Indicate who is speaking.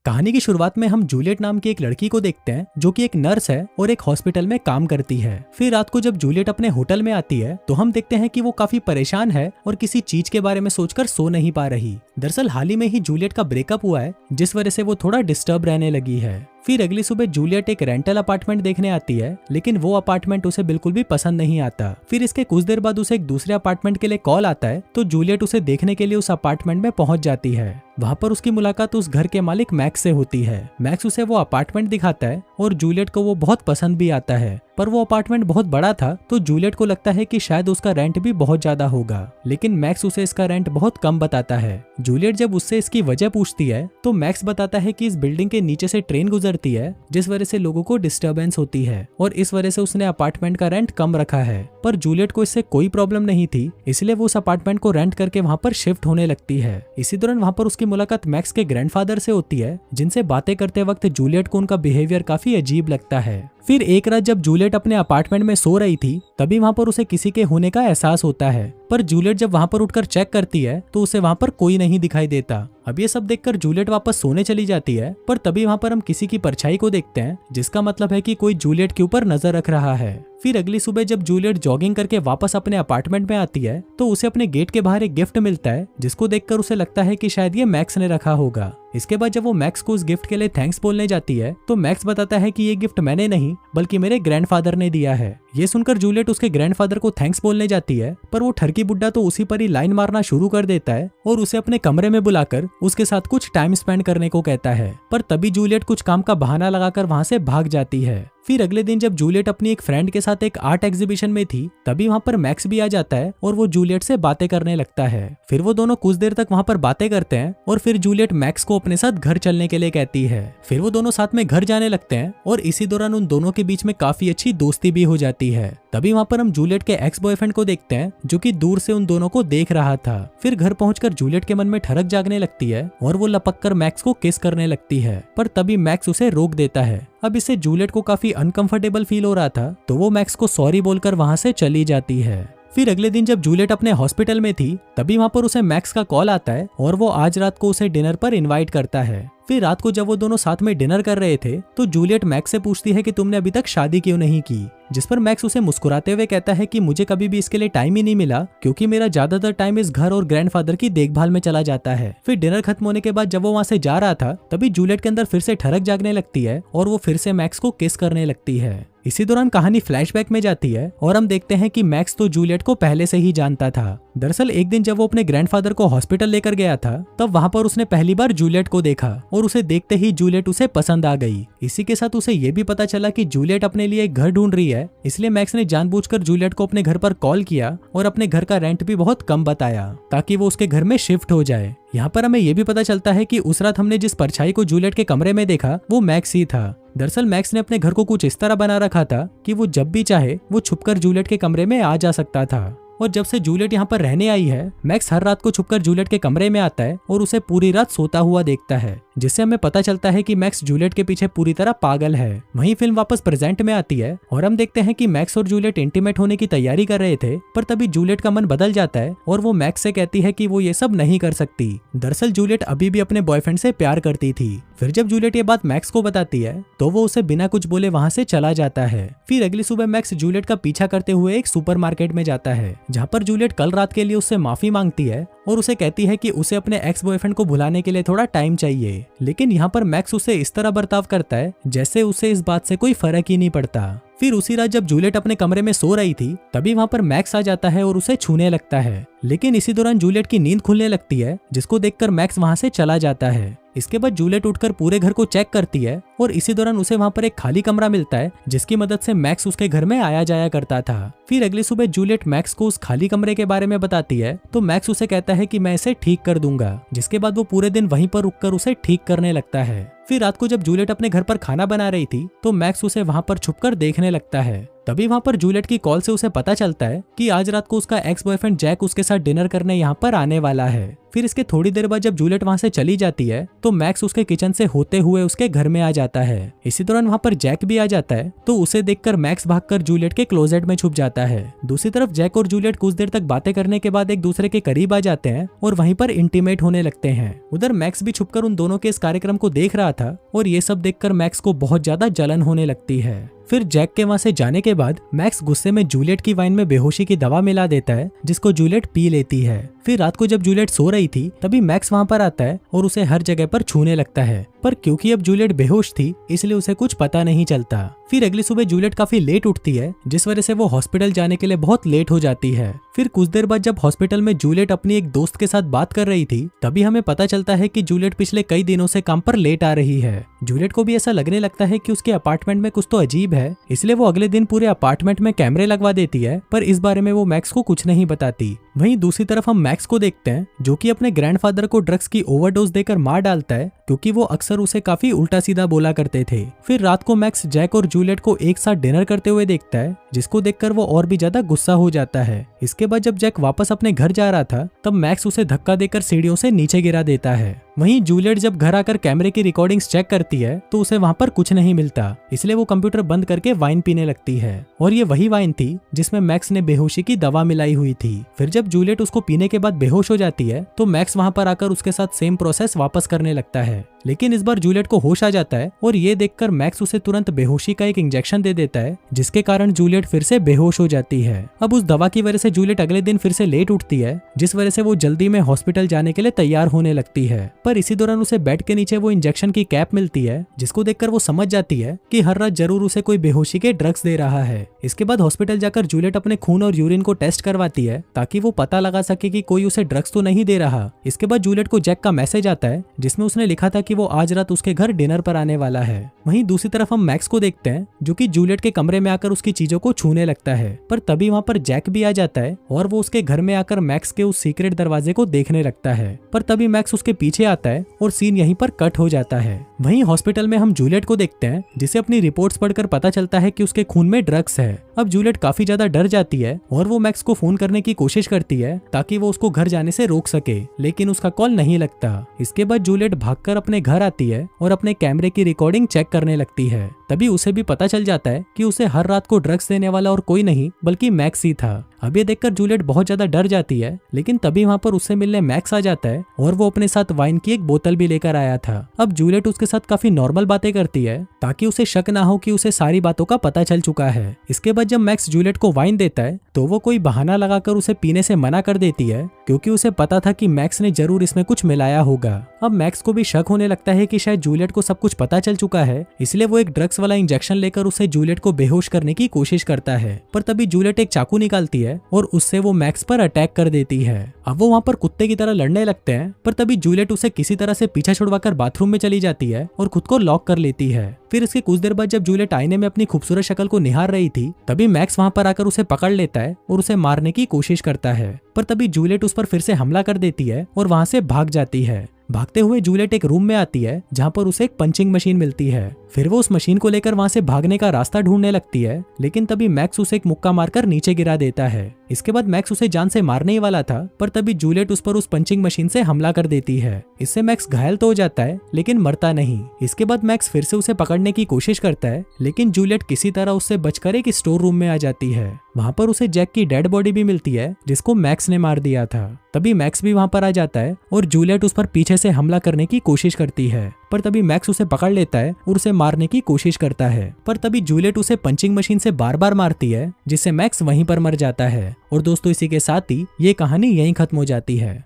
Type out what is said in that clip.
Speaker 1: कहानी की शुरुआत में हम जूलियट नाम की एक लड़की को देखते हैं जो कि एक नर्स है और एक हॉस्पिटल में काम करती है। फिर रात को जब जूलियट अपने होटल में आती है तो हम देखते हैं कि वो काफी परेशान है और किसी चीज के बारे में सोचकर सो नहीं पा रही। दरअसल हाल ही में ही जूलियट का ब्रेकअप हुआ है जिस वजह से वो थोड़ा डिस्टर्ब रहने लगी है। फिर अगली सुबह जूलियट एक रेंटल अपार्टमेंट देखने आती है लेकिन वो अपार्टमेंट उसे बिल्कुल भी पसंद नहीं आता। फिर इसके कुछ देर बाद उसे एक दूसरे अपार्टमेंट के लिए कॉल आता है तो जूलियट उसे देखने के लिए उस अपार्टमेंट में पहुंच जाती है। वहां पर उसकी मुलाकात उस घर के मालिक मैक्स से होती है। मैक्स उसे वो अपार्टमेंट दिखाता है और जूलियट को वो बहुत पसंद भी आता है, पर वो अपार्टमेंट बहुत बड़ा था तो जूलियट को लगता है कि शायद उसका रेंट भी बहुत ज्यादा होगा, लेकिन मैक्स उसे इसका रेंट बहुत कम बताता है। जूलियट जब उससे इसकी वजह पूछती है तो मैक्स बताता है कि इस बिल्डिंग के नीचे से ट्रेन गुजरती है जिस वजह से लोगों को डिस्टर्बेंस होती है और इस वजह से उसने अपार्टमेंट का रेंट कम रखा है। पर जूलियट को इससे कोई प्रॉब्लम नहीं थी, इसलिए वो उस अपार्टमेंट को रेंट करके वहाँ पर शिफ्ट होने लगती है। इसी दौरान वहाँ पर उसकी मुलाकात मैक्स के ग्रैंडफादर से होती है जिनसे बातें करते वक्त जूलियट को उनका बिहेवियर काफी अजीब लगता है। फिर एक रात जब जूलियट अपने अपार्टमेंट में सो रही थी तभी वहाँ पर उसे किसी के होने का एहसास होता है, पर जूलियट जब वहाँ पर उठकर चेक करती है तो उसे वहाँ पर कोई नहीं दिखाई देता। अब ये सब देखकर जूलियट वापस सोने चली जाती है, पर तभी वहाँ पर हम किसी की परछाई को देखते हैं जिसका मतलब है कि कोई जूलियट के ऊपर नजर रख रहा है। फिर अगली सुबह जब जूलियट जॉगिंग करके वापस अपने अपार्टमेंट में आती है तो उसे अपने गेट के बाहर एक गिफ्ट मिलता है जिसको देखकर उसे लगता है कि शायद ये मैक्स ने रखा होगा। इसके बाद जब वो मैक्स को उस गिफ्ट के लिए थैंक्स बोलने जाती है तो मैक्स बताता है कि ये गिफ्ट मैंने नहीं बल्कि मेरे ग्रैंडफादर ने दिया है। ये सुनकर जूलियट उसके ग्रैंडफादर को थैंक्स बोलने जाती है, पर वो ठरकी बुड्ढा तो उसी पर ही लाइन मारना शुरू कर देता है और उसे अपने कमरे में बुलाकर उसके साथ कुछ टाइम स्पेंड करने को कहता है। पर तभी जूलियट कुछ काम का बहाना लगाकर वहां से भाग जाती है। फिर अगले दिन जब जूलियट अपनी एक फ्रेंड के साथ एक आर्ट एग्जीबिशन में थी तभी वहाँ पर मैक्स भी आ जाता है और वो जूलियट से बातें करने लगता है। फिर वो दोनों कुछ देर तक वहाँ पर बातें करते हैं और फिर जूलियट मैक्स को अपने साथ घर चलने के लिए कहती है। फिर वो दोनों साथ में घर जाने लगते हैं और इसी दौरान उन दोनों के बीच में काफी अच्छी दोस्ती भी हो जाती है। तभी वहाँ पर हम जूलियट के एक्स बॉयफ्रेंड को देखते हैं जो कि दूर से उन दोनों को देख रहा था। फिर घर पहुंचकर जूलियट के मन में ठरक जागने लगती है और वो लपक कर मैक्स को किस करने लगती है, पर तभी मैक्स उसे रोक देता है। अब इससे जूलियट को काफी अनकंफर्टेबल फील हो रहा था तो वो मैक्स को सॉरी बोलकर वहां से चली जाती है। फिर अगले दिन जब जूलियट अपने हॉस्पिटल में थी तभी वहां पर उसे मैक्स का कॉल आता है और वो आज रात को उसे डिनर पर इनवाइट करता है। फिर रात को जब वो दोनों साथ में डिनर कर रहे थे तो जूलियट मैक्स से पूछती है कि तुमने अभी तक शादी क्यों नहीं की, जिस पर मैक्स उसे मुस्कुराते हुए कहता है कि मुझे कभी भी इसके लिए टाइम ही नहीं मिला क्योंकि मेरा ज्यादातर टाइम इस घर और ग्रैंडफादर की देखभाल में चला जाता है। फिर डिनर खत्म होने के बाद जब वो वहां से जा रहा था तभी जूलियट के अंदर फिर से ठरक जागने लगती है और वो फिर से मैक्स को किस करने लगती है। इसी दौरान कहानी फ्लैशबैक में जाती है और हम देखते हैं कि मैक्स तो जूलियट को पहले से ही जानता था। दरअसल एक दिन जब वो अपने ग्रैंडफादर को हॉस्पिटल लेकर गया था तब वहां पर उसने पहली बार जूलियट को देखा और उसे देखते ही जूलियट उसे पसंद आ गई। इसी के साथ उसे ये भी पता चला कि जूलियट अपने लिए एक घर ढूंढ रही है, इसलिए मैक्स ने जानबूझकर जूलियट को अपने घर पर कॉल किया और अपने घर का रेंट भी बहुत कम बताया ताकि वो उसके घर में शिफ्ट हो जाए। यहाँ पर हमें ये भी पता चलता है कि उस रात हमने जिस परछाई को जूलियट के कमरे में देखा वो मैक्स ही था। दरअसल मैक्स ने अपने घर को कुछ इस तरह बना रखा था कि वो जब भी चाहे वो छुपकर जूलियट के कमरे में आ जा सकता था, और जब से जूलियट यहाँ पर रहने आई है मैक्स हर रात को छुपकर जूलियट के कमरे में आता है और उसे पूरी रात सोता हुआ देखता है, जिससे हमें पता चलता है कि मैक्स जूलियट के पीछे पूरी तरह पागल है। वहीं फिल्म वापस प्रेजेंट में आती है और हम देखते हैं कि मैक्स और जूलियट इंटीमेट होने की तैयारी कर रहे थे, पर तभी जूलियट का मन बदल जाता है और वो मैक्स से कहती है कि वो ये सब नहीं कर सकती। दरअसल जूलियट अभी भी अपने बॉयफ्रेंड से प्यार करती थी। फिर जब जूलियट ये बात मैक्स को बताती है तो वो उसे बिना कुछ बोले वहां से चला जाता है। फिर अगली सुबह मैक्स जूलियट का पीछा करते हुए एक सुपरमार्केट में जाता है जहाँ पर जूलियट कल रात के लिए उससे माफी मांगती है और उसे कहती है कि उसे अपने एक्स बॉयफ्रेंड को भुलाने के लिए थोड़ा टाइम चाहिए, लेकिन यहाँ पर मैक्स उसे इस तरह बर्ताव करता है जैसे उसे इस बात से कोई फर्क ही नहीं पड़ता। फिर उसी रात जब जूलियट अपने कमरे में सो रही थी तभी वहाँ पर मैक्स आ जाता है और उसे छूने लगता है, लेकिन इसी दौरान जूलियट की नींद खुलने लगती है जिसको देखकर मैक्स वहाँ से चला जाता है। इसके बाद जूलियट उठकर पूरे घर को चेक करती है और इसी दौरान उसे वहाँ पर एक खाली कमरा मिलता है जिसकी मदद से मैक्स उसके घर में आया जाया करता था। फिर अगली सुबह जूलियट मैक्स को उस खाली कमरे के बारे में बताती है तो मैक्स उसे कहता है कि मैं इसे ठीक कर दूंगा, जिसके बाद वो पूरे दिन वहीं पर रुककर उसे ठीक करने लगता है। फिर रात को जब जूलियट अपने घर पर खाना बना रही थी तो मैक्स उसे वहां पर छुपकर देखने लगता है। तभी वहाँ पर जूलियट की कॉल से उसे पता चलता है कि आज रात को उसका एक्स बॉयफ्रेंड जैक उसके साथ डिनर करने यहाँ पर आने वाला है। फिर इसके थोड़ी देर बाद जब जूलियट वहाँ से चली जाती है तो मैक्स उसके किचन से होते हुए उसके घर में आ जाता है। इसी दौरान वहाँ पर जैक भी आ जाता है तो उसे देखकर मैक्स भागकर जूलियट के क्लोजेट में छुप जाता है। दूसरी तरफ जैक और जूलियट कुछ देर तक बातें करने के बाद एक दूसरे के करीब आ जाते हैं और वहीं पर इंटीमेट होने लगते हैं। उधर मैक्स भी छुपकर उन दोनों के इस कार्यक्रम को देख रहा था और ये सब देखकर मैक्स को बहुत ज्यादा जलन होने लगती है। फिर जैक के वहां से जाने के बाद मैक्स गुस्से में जूलियट की वाइन में बेहोशी की दवा मिला देता है जिसको जूलियट पी लेती है। फिर रात को जब जूलियट सो रही थी तभी मैक्स वहां पर आता है और उसे हर जगह पर छूने लगता है, पर क्योंकि अब जूलियट बेहोश थी इसलिए उसे कुछ पता नहीं चलता। फिर अगली सुबह जूलियट काफी लेट उठती है जिस वजह से वो हॉस्पिटल जाने के लिए बहुत लेट हो जाती है। फिर कुछ देर बाद जब हॉस्पिटल में जूलियट अपनी एक दोस्त के साथ बात कर रही थी तभी हमें पता चलता है कि जूलियट पिछले कई दिनों से काम पर लेट आ रही है। जूलियट को भी ऐसा लगने लगता है कि उसके अपार्टमेंट में कुछ तो अजीब है, इसलिए वो अगले दिन पूरे अपार्टमेंट में कैमरे लगवा देती है, पर इस बारे में वो मैक्स को कुछ नहीं बताती। वहीं दूसरी तरफ हम मैक्स को देखते हैं जो कि अपने ग्रैंडफादर को ड्रग्स की ओवरडोज देकर मार डालता है क्योंकि वो अक्सर उसे काफी उल्टा सीधा बोला करते थे। फिर रात को मैक्स जैक और जूलियट को एक साथ डिनर करते हुए देखता है जिसको देखकर वो और भी ज्यादा गुस्सा हो जाता है। इसके बाद जब जैक वापस अपने घर जा रहा था तब मैक्स उसे धक्का देकर सीढ़ियों से नीचे गिरा देता है। वहीं जूलियट जब घर आकर कैमरे की रिकॉर्डिंग्स चेक करती है तो उसे वहां पर कुछ नहीं मिलता, इसलिए वो कंप्यूटर बंद करके वाइन पीने लगती है और ये वही वाइन थी जिसमें मैक्स ने बेहोशी की दवा मिलाई हुई थी। फिर जब जूलियट उसको पीने के बाद बेहोश हो जाती है तो मैक्स वहां पर आकर उसके साथ सेम प्रोसेस वापस करने लगता है, लेकिन इस बार जूलियट को होश आ जाता है और ये देखकर मैक्स उसे तुरंत बेहोशी का एक इंजेक्शन दे देता है जिसके कारण जूलियट फिर से बेहोश हो जाती है। अब उस दवा की वजह से जूलियट अगले दिन फिर से लेट उठती है जिस वजह से वो जल्दी में हॉस्पिटल जाने के लिए तैयार होने लगती है, पर इसी दौरान उसे बेड के नीचे वो इंजेक्शन की कैप मिलती है जिसको देखकर वो समझ जाती है कि हर रात जरूर उसे कोई बेहोशी के ड्रग्स दे रहा है। इसके बाद हॉस्पिटल जाकर जूलियट अपने खून और यूरिन को टेस्ट करवाती है ताकि वो पता लगा सके कि कोई उसे ड्रग्स तो नहीं दे रहा। इसके बाद जूलियट को जैक का मैसेज आता है जिसमें उसने लिखा था कि वो आज रात उसके घर डिनर पर आने वाला है। वहीं दूसरी तरफ हम मैक्स को देखते हैं जो कि जूलियट के कमरे में आकर उसकी चीजों को छूने लगता है, पर तभी वहां पर जैक भी आ जाता है और वो उसके घर में आकर मैक्स के उस सीक्रेट दरवाजे को देखने लगता है, पर तभी मैक्स उसके पीछे आता है और सीन यहीं पर कट हो जाता है। वहीं हॉस्पिटल में हम जूलियट को देखते हैं जिसे अपनी रिपोर्ट्स पढ़कर पता चलता है कि उसके खून में ड्रग्स है। अब जूलियट काफी ज्यादा डर जाती है और वो मैक्स को फोन करने की कोशिश करती है ताकि वो उसको घर जाने से रोक सके, लेकिन उसका कॉल नहीं लगता। इसके बाद जूलियट भागकर अपने घर आती है और अपने कैमरे की रिकॉर्डिंग चेक करने लगती है। तभी उसे भी पता चल जाता है कि उसे हर रात को ड्रग्स देने वाला और कोई नहीं बल्कि मैक्स ही था। अब ये देखकर जूलियट बहुत ज्यादा डर जाती है, लेकिन तभी वहां पर उससे मिलने मैक्स आ जाता है और वो अपने साथ वाइन की एक बोतल भी लेकर आया था। अब जूलियट उसके साथ काफी नॉर्मल बातें करती है ताकि उसे शक ना हो कि उसे सारी बातों का पता चल चुका है। इसके बाद जब मैक्स जूलियट को वाइन देता है तो वो कोई बहाना लगाकर उसे पीने से मना कर देती है क्योंकि उसे पता था कि मैक्स ने जरूर इसमें कुछ मिलाया होगा। अब मैक्स को भी शक होने लगता है कि शायद जूलियट को सब कुछ पता चल चुका है, इसलिए वो एक ड्रग्स वाला इंजेक्शन लेकर उसे जूलियट को बेहोश करने की कोशिश करता है, पर तभी जूलियट एक चाकू निकालती है और उससे वो मैक्स पर अटैक कर देती है। अब वो वहाँ पर कुत्ते की तरह लड़ने लगते हैं, पर तभी जूलियट उसे किसी तरह से पीछा छुड़वाकर बाथरूम में चली जाती है और खुद को लॉक कर लेती है। फिर इसके कुछ देर बाद जब जूलियट आईने में अपनी खूबसूरत शक्ल को निहार रही थी तभी मैक्स वहां पर आकर उसे पकड़ लेता है और उसे मारने की कोशिश करता है, पर तभी जूलियट उस पर फिर से हमला कर देती है और वहां से भाग जाती है। भागते हुए जूलियट एक रूम में आती है जहां पर उसे एक पंचिंग मशीन मिलती है। फिर वो उस मशीन को लेकर वहां से भागने का रास्ता ढूंढने लगती है, लेकिन तभी मैक्स उसे एक मुक्का मारकर नीचे गिरा देता है। इसके बाद मैक्स उसे जान से मारने ही वाला था, पर तभी जूलियट उस पर उस पंचिंग मशीन से हमला कर देती है। इससे मैक्स घायल तो हो जाता है लेकिन मरता नहीं। इसके बाद मैक्स फिर से उसे पकड़ने की कोशिश करता है, लेकिन जूलियट किसी तरह उससे बचकर एक स्टोर रूम में आ जाती है। वहां पर उसे जैक की डेड बॉडी भी मिलती है जिसको मैक्स ने मार दिया था। तभी मैक्स भी वहां पर आ जाता है और जूलियट उस पर पीछे से हमला करने की कोशिश करती है, पर तभी मैक्स उसे पकड़ लेता है और उसे मारने की कोशिश करता है, पर तभी जूलियट उसे पंचिंग मशीन से बार बार मारती है जिससे मैक्स वहीं पर मर जाता है। और दोस्तों इसी के साथ ही ये कहानी यहीं खत्म हो जाती है।